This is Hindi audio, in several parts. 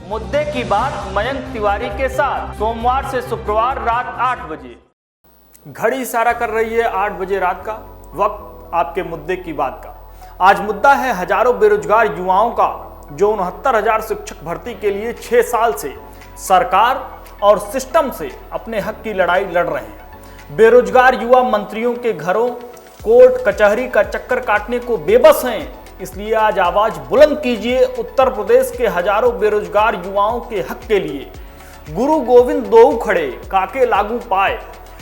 मुद्दे की बात मयंक तिवारी के साथ सोमवार से शुक्रवार रात 8 बजे। घड़ी इशारा कर रही है 8 बजे रात का, वक्त आपके मुद्दे की बात का। आज मुद्दा है हजारों बेरोजगार युवाओं का जो 69,000 शिक्षक भर्ती के लिए 6 साल से सरकार और सिस्टम से अपने हक की लड़ाई लड़ रहे हैं। बेरोजगार युवा मंत्रियों के घरों, कोर्ट कचहरी का चक्कर काटने को बेबस हैं। इसलिए आज आवाज बुलंद कीजिए उत्तर प्रदेश के हजारों बेरोजगार युवाओं के हक के लिए। गुरु गोविंद दोऊ खड़े काके लागू पाए,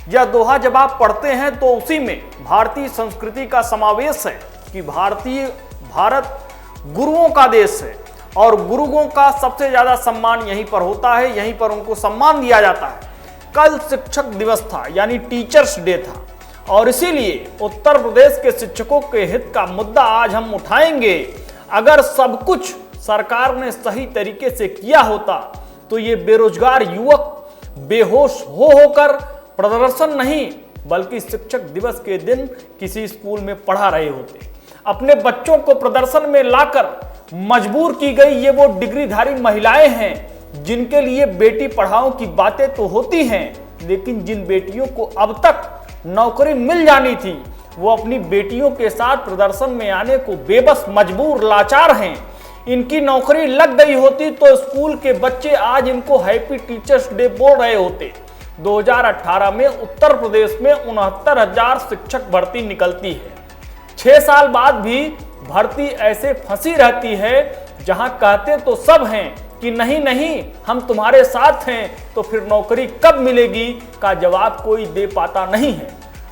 यह दोहा जब आप पढ़ते हैं तो उसी में भारतीय संस्कृति का समावेश है कि भारत गुरुओं का देश है और गुरुओं का सबसे ज्यादा सम्मान यहीं पर होता है, यहीं पर उनको सम्मान दिया जाता है। कल शिक्षक दिवस था यानी टीचर्स डे था और इसीलिए उत्तर प्रदेश के शिक्षकों के हित का मुद्दा आज हम उठाएंगे। अगर सब कुछ सरकार ने सही तरीके से किया होता तो ये बेरोजगार युवक बेहोश होकर प्रदर्शन नहीं बल्कि शिक्षक दिवस के दिन किसी स्कूल में पढ़ा रहे होते। अपने बच्चों को प्रदर्शन में लाकर मजबूर की गई ये वो डिग्रीधारी महिलाएं हैं जिनके लिए बेटी पढ़ाओ की बातें तो होती हैं, लेकिन जिन बेटियों को अब तक नौकरी मिल जानी थी वो अपनी बेटियों के साथ प्रदर्शन में आने को बेबस मजबूर लाचार हैं। इनकी नौकरी लग गई होती तो स्कूल के बच्चे आज इनको हैप्पी टीचर्स डे बोल रहे होते। 2018 में उत्तर प्रदेश में 69,000 शिक्षक भर्ती निकलती है। 6 साल बाद भी भर्ती ऐसे फंसी रहती है जहां कहते तो सब हैं कि नहीं नहीं हम तुम्हारे साथ हैं, तो फिर नौकरी कब मिलेगी का जवाब कोई दे पाता नहीं है।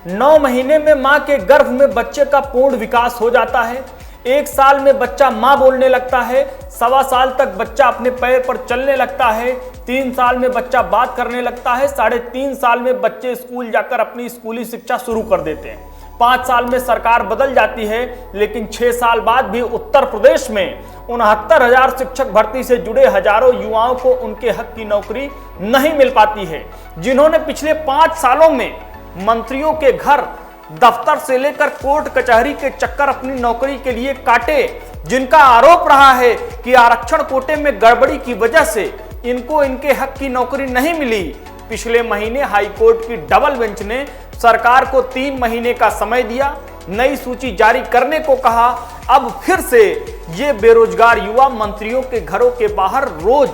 9 महीने में मां के गर्भ में बच्चे का पूर्ण विकास हो जाता है। 1 साल में बच्चा मां बोलने लगता है, 1.25 साल तक बच्चा अपने पैर पर चलने लगता है, 3 साल में बच्चा बात करने लगता है, 3.5 साल में बच्चे स्कूल जाकर अपनी स्कूली शिक्षा शुरू कर देते हैं। 5 साल में सरकार बदल जाती है, लेकिन 6 साल बाद भी उत्तर प्रदेश में 69,000 शिक्षक भर्ती से जुड़े हजारों युवाओं को उनके हक की नौकरी नहीं मिल पाती है। जिन्होंने पिछले 5 सालों में मंत्रियों के घर, दफ्तर से लेकर कोर्ट कचहरी के चक्कर अपनी नौकरी के लिए काटे, जिनका आरोप रहा है कि आरक्षण कोटे में गड़बड़ी की वजह से इनको इनके हक की नौकरी नहीं मिली। पिछले महीने हाईकोर्ट की डबल बेंच ने सरकार को 3 महीने का समय दिया, नई सूची जारी करने को कहा। अब फिर से ये बेरोजगार युवा मंत्रियों के घरों के बाहर रोज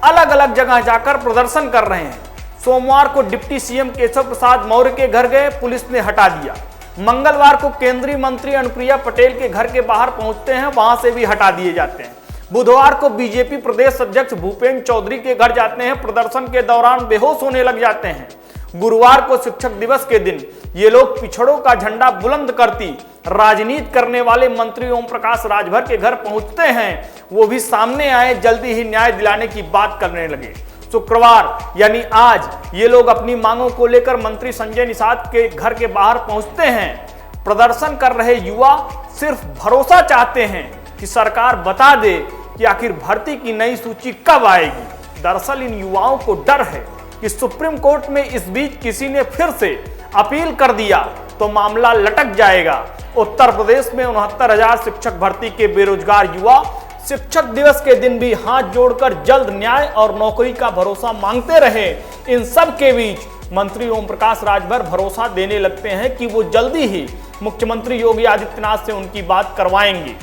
अलग अलग जगह जाकर प्रदर्शन कर रहे हैं। सोमवार को डिप्टी सीएम केशव प्रसाद मौर्य के घर गए, पुलिस ने हटा दिया। मंगलवार को केंद्रीय मंत्री अनुप्रिया पटेल के घर के बाहर पहुंचते हैं, वहां से भी हटा दिए जाते हैं। बुधवार को बीजेपी प्रदेश अध्यक्ष भूपेंद्र चौधरी के घर जाते हैं, प्रदर्शन के दौरान बेहोश होने लग जाते हैं। गुरुवार को शिक्षक दिवस के दिन ये लोग पिछड़ों का झंडा बुलंद करती राजनीति करने वाले मंत्री ओम प्रकाश राजभर के घर पहुंचते हैं, वो भी सामने आए, जल्दी ही न्याय दिलाने की बात करने लगे। शुक्रवार यानी आज ये लोग अपनी मांगों को लेकर मंत्री संजय निषाद के घर के बाहर पहुंचते हैं। प्रदर्शन कर रहे युवा सिर्फ भरोसा चाहते हैं कि सरकार बता दे कि आखिर भर्ती की नई सूची कब आएगी। दरअसल इन युवाओं को डर है कि सुप्रीम कोर्ट में इस बीच किसी ने फिर से अपील कर दिया तो मामला लटक जाएगा। उत्तर प्रदेश में 69,000 शिक्षक भर्ती के बेरोजगार युवा शिक्षक दिवस के दिन भी हाथ जोड़कर जल्द न्याय और नौकरी का भरोसा मांगते रहे। इन सब के बीच मंत्री ओम प्रकाश राजभर भरोसा देने लगते हैं कि वो जल्दी ही मुख्यमंत्री योगी आदित्यनाथ से उनकी बात करवाएंगे।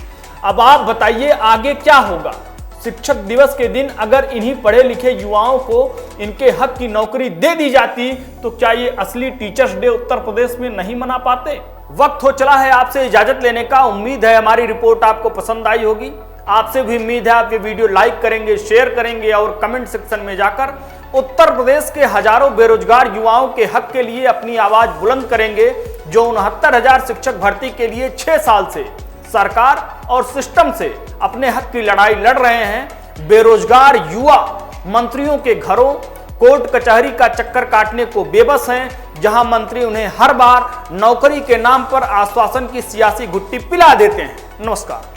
अब आप बताइए आगे क्या होगा। शिक्षक दिवस के दिन अगर इन्हीं पढ़े लिखे युवाओं को इनके हक की नौकरी दे दी जाती तो क्या ये असली टीचर्स डे उत्तर प्रदेश में नहीं मना पाते। वक्त हो चला है आपसे इजाजत लेने का। उम्मीद है हमारी रिपोर्ट आपको पसंद आई होगी। आपसे भी उम्मीद है आप ये वीडियो लाइक करेंगे, शेयर करेंगे और कमेंट सेक्शन में जाकर उत्तर प्रदेश के हजारों बेरोजगार युवाओं के हक के लिए अपनी आवाज बुलंद करेंगे जो 69,000 शिक्षक भर्ती के लिए 6 साल से सरकार और सिस्टम से अपने हक की लड़ाई लड़ रहे हैं। बेरोजगार युवा मंत्रियों के घरों, कोर्ट कचहरी का चक्कर काटने को बेबस हैं, जहां मंत्री उन्हें हर बार नौकरी के नाम पर आश्वासन की सियासी घुट्टी पिला देते हैं। नमस्कार।